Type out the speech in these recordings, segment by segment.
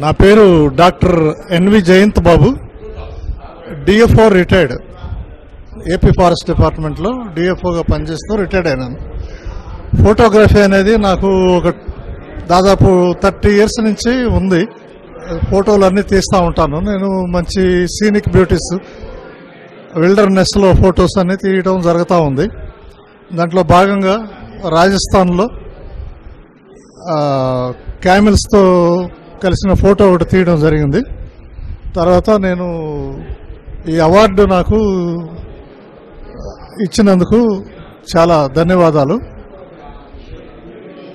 నా పేరు doctor N V Jayant బాబు, DFO retired. AP forest డిపార్ట్మెంట్లో డిఎఫ్ఓగా పనిచేస్తూ రిటైర్డ్ అయినాను. ఫోటోగ్రఫీ అనేది నాకు ఒక దాదాపు 30 years నుంచి ఉంది. ఫోటోలు అన్నీ తీస్తూ ఉంటాను. నేను మంచి సీనిక్ బ్యూటీస్, విల్డర్నెస్లో ఫొటోస్ అన్నీ తీయడం జరుగుతూ ఉంది. దాంట్లో భాగంగా రాజస్థాన్లో క్యామిల్స్తో కలిసిన ఫోటో ఒకటి తీయడం జరిగింది. తర్వాత నేను ఈ అవార్డు నాకు ఇచ్చినందుకు చాలా ధన్యవాదాలు.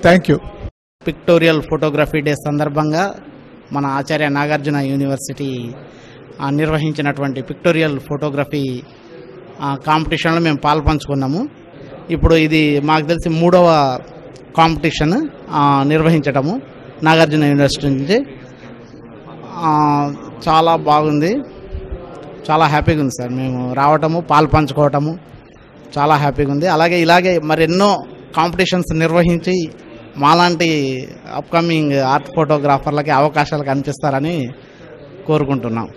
Thank you. Pictorial photography day సందర్భంగా మన ఆచార్య నాగార్జున యూనివర్సిటీ నిర్వహించినటువంటి పిక్టోరియల్ ఫోటోగ్రఫీ కాంపిటీషన్లో మేము పాల్పంచుకున్నాము. ఇప్పుడు ఇది మాకు తెలిసి 3వ కాంపిటీషన్ నిర్వహించటము నాగార్జున యూనివర్సిటీ నుంచి. చాలా బాగుంది, చాలా హ్యాపీగా ఉంది సార్. మేము రావటము, పాల్పంచుకోవటము చాలా హ్యాపీగా ఉంది. అలాగే ఇలాగే మరెన్నో కాంపిటీషన్స్ నిర్వహించి మాలాంటి అప్కమింగ్ ఆర్ట్ ఫోటోగ్రాఫర్లకి అవకాశాలు కనిపిస్తారని కోరుకుంటున్నాం.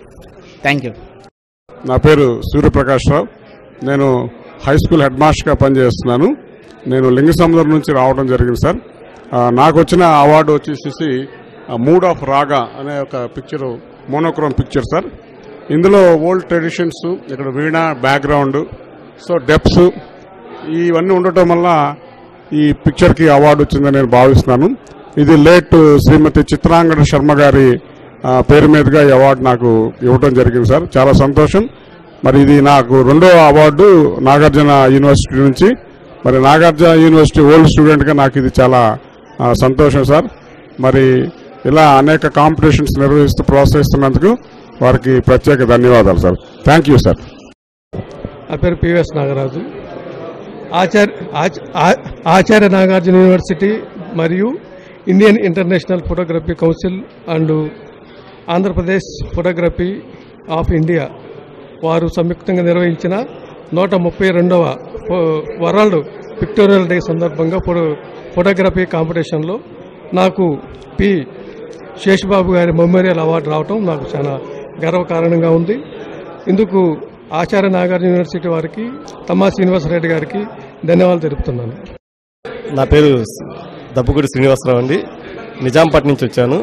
Thank you. నా పేరు సూర్యప్రకాష్ రావు. నేను హై స్కూల్ హెడ్ మాస్టర్గా పనిచేస్తున్నాను. నేను లింగసముద్రం నుంచి రావడం జరిగింది సార్. నాకు వచ్చిన అవార్డు వచ్చేసి మూడ్ ఆఫ్ రాగా అనే ఒక పిక్చరు, మోనోక్రోమ్ పిక్చర్ సార్. ఇందులో ఓల్డ్ ట్రెడిషన్స్, ఇక్కడ వీణ బ్యాక్గ్రౌండ్, సో డెప్స్ ఇవన్నీ ఉండటం వల్ల ఈ పిక్చర్కి అవార్డు వచ్చిందని నేను భావిస్తున్నాను. ఇది లేట్ శ్రీమతి చిత్రాంగణ శర్మ గారి పేరు మీదుగా ఈ అవార్డు నాకు ఇవ్వడం జరిగింది సార్. చాలా సంతోషం. మరి ఇది నాకు 2వ అవార్డు నాగార్జున యూనివర్సిటీ నుంచి. మరి నాగార్జున యూనివర్సిటీ ఓల్డ్ స్టూడెంట్గా నాకు ఇది చాలా సంతోషం సార్. మరి ఇలా అనేక కాంపిటీషన్స్ నిర్వహిస్తూ ప్రోత్సహిస్తున్నందుకు వారికి ప్రత్యేక ధన్యవాదాలు సార్. Thank you sir. నా పేరు పివిఎస్ నాగరాజు. ఆచార్య నాగార్జున యూనివర్సిటీ మరియు Indian international photography council and Andhra Pradesh photography of India వారు సంయుక్తంగా నిర్వహించిన 132వ వరల్డ్ పిక్టోరియల్ డే సందర్భంగా ఫోటోగ్రఫీ కాంపిటీషన్లో నాకు పి శేషబాబు గారి మెమోరియల్ అవార్డు రావటం నాకు చాలా గర్వకారణంగా ఉంది. ఇందుకు ఆచార్య నాగార్జున యూనివర్సిటీ వారికి, తమ్మా శ్రీనివాసరెడ్డి గారికి ధన్యవాదాలు తెలుపుతున్నాను. నా పేరు దబ్బుగుడి శ్రీనివాసరావు అండి. నిజాంపట్నం నుంచి వచ్చాను.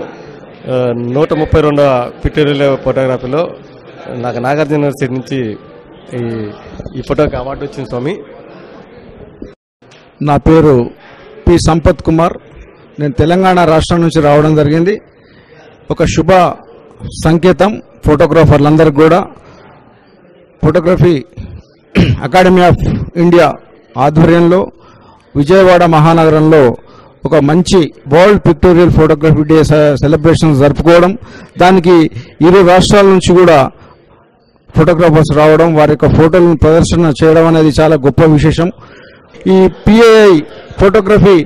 132వ పిక్టోరియల్ ఫోటోగ్రఫీలో నాకు నాగార్జున యూనివర్సిటీ నుంచి ఈ ఫోటోకి అవార్డు వచ్చింది స్వామి. నా పేరు పి సంపత్ కుమార్. నేను తెలంగాణ రాష్ట్రం నుంచి రావడం జరిగింది. ఒక శుభ సంకేతం ఫోటోగ్రాఫర్లందరికీ కూడా. ఫోటోగ్రఫీ అకాడమీ ఆఫ్ ఇండియా ఆధ్వర్యంలో విజయవాడ మహానగరంలో ఒక మంచి world pictorial photography day celebrations జరుపుకోవడం, దానికి 2 రాష్ట్రాల నుంచి కూడా ఫోటోగ్రాఫర్స్ రావడం, వారి యొక్క ఫోటోలను ప్రదర్శన చేయడం అనేది చాలా గొప్ప విశేషం. ఈ పిఐఐ ఫోటోగ్రఫీ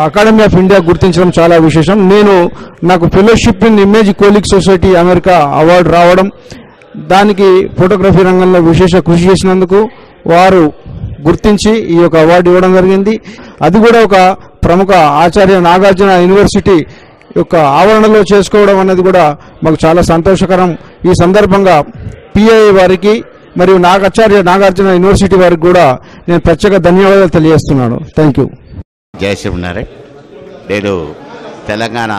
అకాడమీ ఆఫ్ ఇండియా గుర్తించడం చాలా విశేషం. నాకు fellowship in image colic society America award రావడం, దానికి ఫోటోగ్రఫీ రంగంలో విశేష కృషి చేసినందుకు వారు గుర్తించి ఈ యొక్క అవార్డు ఇవ్వడం జరిగింది. అది కూడా ఒక ప్రముఖ ఆచార్య నాగార్జున యూనివర్సిటీ యొక్క ఆవరణలో చేసుకోవడం అనేది కూడా మాకు చాలా సంతోషకరం. ఈ సందర్భంగా పిఐఐ వారికి మరియు ఆచార్య నాగార్జున యూనివర్సిటీ వారికి కూడా నేను ప్రత్యేక ధన్యవాదాలు తెలియజేస్తున్నాను. Thank you. జయ శ్రీనారాయణ. నేను తెలంగాణ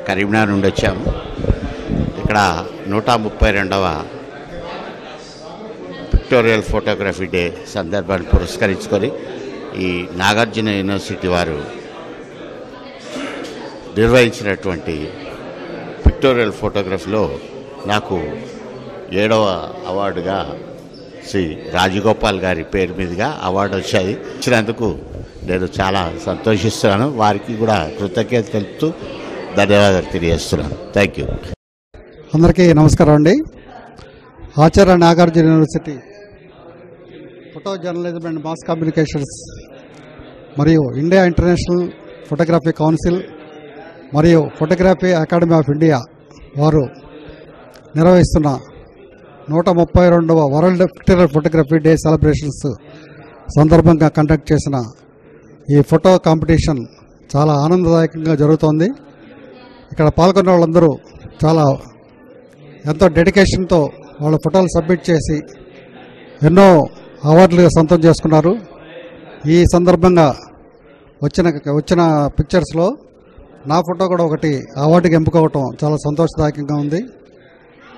కరీంనగర్ నుండి వచ్చాము. ఇక్కడ 132వ పిక్టోరియల్ ఫోటోగ్రఫీ డే సందర్భాన్ని పురస్కరించుకొని ఈ నాగార్జున యూనివర్సిటీ వారు నిర్వహించినటువంటి పిక్టోరియల్ ఫోటోగ్రఫీలో నాకు 7వ అవార్డుగా శ్రీ రాజగోపాల్ గారి పేరు మీదుగా అవార్డు వచ్చినందుకు నేను చాలా సంతోషిస్తున్నాను. వారికి కూడా కృతజ్ఞత తెలుపుతూ ధన్యవాదాలు తెలియజేస్తున్నాను. Thank you. అందరికీ నమస్కారం అండి. Acharya Nagarjuna university photo journalism and mass communications మరియు ఇండియా ఇంటర్నేషనల్ ఫోటోగ్రఫీ కౌన్సిల్ మరియు ఫోటోగ్రఫీ అకాడమీ ఆఫ్ ఇండియా వారు నిర్వహిస్తున్న 132వ world pictorial photography day celebrations సందర్భంగా కండక్ట్ చేసిన ఈ ఫోటో కాంపిటీషన్ చాలా ఆనందదాయకంగా జరుగుతోంది. ఇక్కడ పాల్గొన్న వాళ్ళందరూ చాలా ఎంతో డెడికేషన్తో వాళ్ళ ఫోటోలు సబ్మిట్ చేసి ఎన్నో అవార్డులు సొంతం చేసుకున్నారు. ఈ సందర్భంగా వచ్చిన పిక్చర్స్లో నా ఫోటో కూడా ఒకటి అవార్డుకి ఎంపికవటం చాలా సంతోషదాయకంగా ఉంది.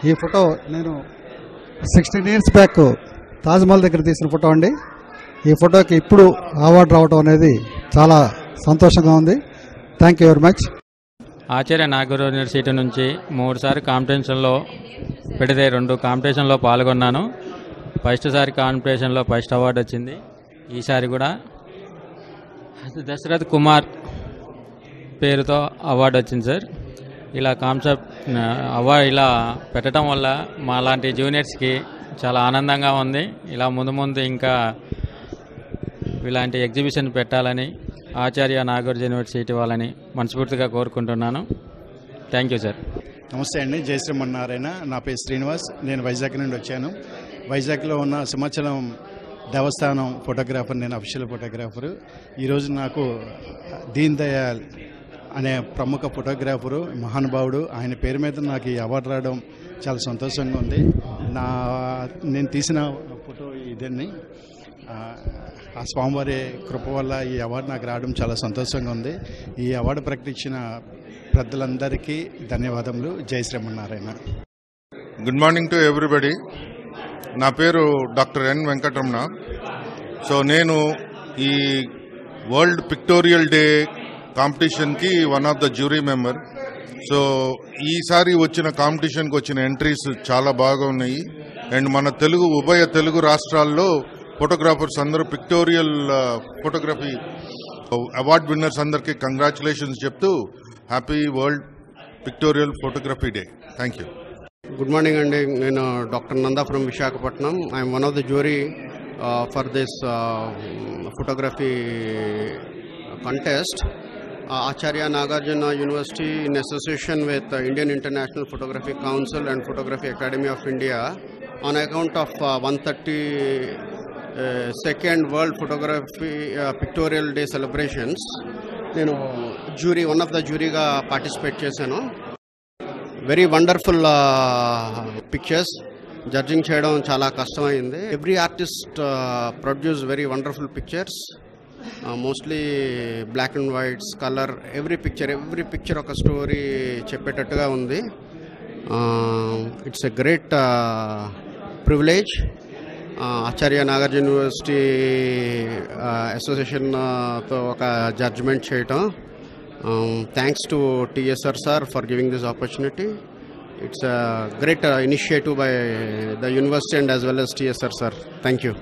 ఈ ఫోటో నేను 16 years బ్యాక్ తాజ్మహల్ దగ్గర తీసిన ఫోటో అండి. ఈ ఫోటోకి ఇప్పుడు అవార్డు రావడం అనేది చాలా సంతోషంగా ఉంది. Thank you very much. Acharya Nagar university నుంచి 3 సార్లు కాంపిటీషన్లో పెడితే 2 కాంపిటీషన్లో పాల్గొన్నాను. ఫస్ట్ సారి కాంపిటీషన్లో ఫస్ట్ అవార్డు వచ్చింది. ఈసారి కూడా దశరథ్ కుమార్ పేరుతో అవార్డు వచ్చింది సార్. ఇలా కాన్సెప్ట్ అవార్డు ఇలా పెట్టడం వల్ల మా లాంటి జూనియర్స్కి చాలా ఆనందంగా ఉంది. ఇలా ముందు ఇంకా ఇలాంటి ఎగ్జిబిషన్ పెట్టాలని ఆచార్య నాగార్జున యూనివర్సిటీ వాళ్ళని మనస్ఫూర్తిగా కోరుకుంటున్నాను. Thank you sir. నమస్తే అండి, జై శ్రీమన్నారాయణ. నా పేరు శ్రీనివాస్. నేను వైజాగ్ నుండి వచ్చాను. వైజాగ్లో ఉన్న సింహాచలం దేవస్థానం ఫోటోగ్రాఫర్, నేను అఫీషియల్ ఫోటోగ్రాఫరు. ఈరోజు నాకు దీన్ దయాల్ అనే ప్రముఖ ఫోటోగ్రాఫరు, మహానుభావుడు, ఆయన పేరు మీద నాకు ఈ అవార్డు రావడం చాలా సంతోషంగా ఉంది. నేను తీసిన ఫోటో ఇదండి. ఆ స్వామివారి కృప వల్ల ఈ అవార్డు నాకు రావడం చాలా సంతోషంగా ఉంది. ఈ అవార్డు ప్రకటించిన పెద్దలందరికీ ధన్యవాదములు. జై Srimannarayana. Good morning to everybody. నా పేరు డాక్టర్ ఎన్ వెంకటరమణ. సో నేను ఈ వరల్డ్ పిక్టోరియల్ డే కాంపిటీషన్కి one of the jury member. So ఈసారి వచ్చిన కాంపిటీషన్కి వచ్చిన ఎంట్రీస్ చాలా బాగా ఉన్నాయి. అండ్ మన ఉభయ తెలుగు రాష్ట్రాల్లో ఫోటోగ్రాఫర్స్ అందరూ పిక్టోరియల్ ఫోటోగ్రఫీ అవార్డ్ విన్నర్స్ అందరికీ కంగ్రాచులేషన్స్ చెప్తూ happy world pictorial photography day. Thank you. Good morning అండి. నేను doctor Nanda from Visakhapatnam. I'm one of the jury for this photography contest. Acharya Nagarjuna University, in association with Indian International Photography Council and Photography Academy of India, on account of 132nd World Photography Pictorial Day celebrations, నేను jury one of the జ్యూరీగా participate చేశాను. Very wonderful pictures. Judging చేయడం చాలా కష్టమైంది. Every artist produce very wonderful pictures. Mostly black and whites, colour, every picture ఒక story చెప్పేటట్టుగా ఉంది. It's a great privilege Acharya Nagarjuna university అసోసియేషన్తో ఒక జడ్జ్మెంట్ చేయటం. Thanks to TSR sir for giving this opportunity. It's a great initiative by the university and as well as TSR sir. Thank you.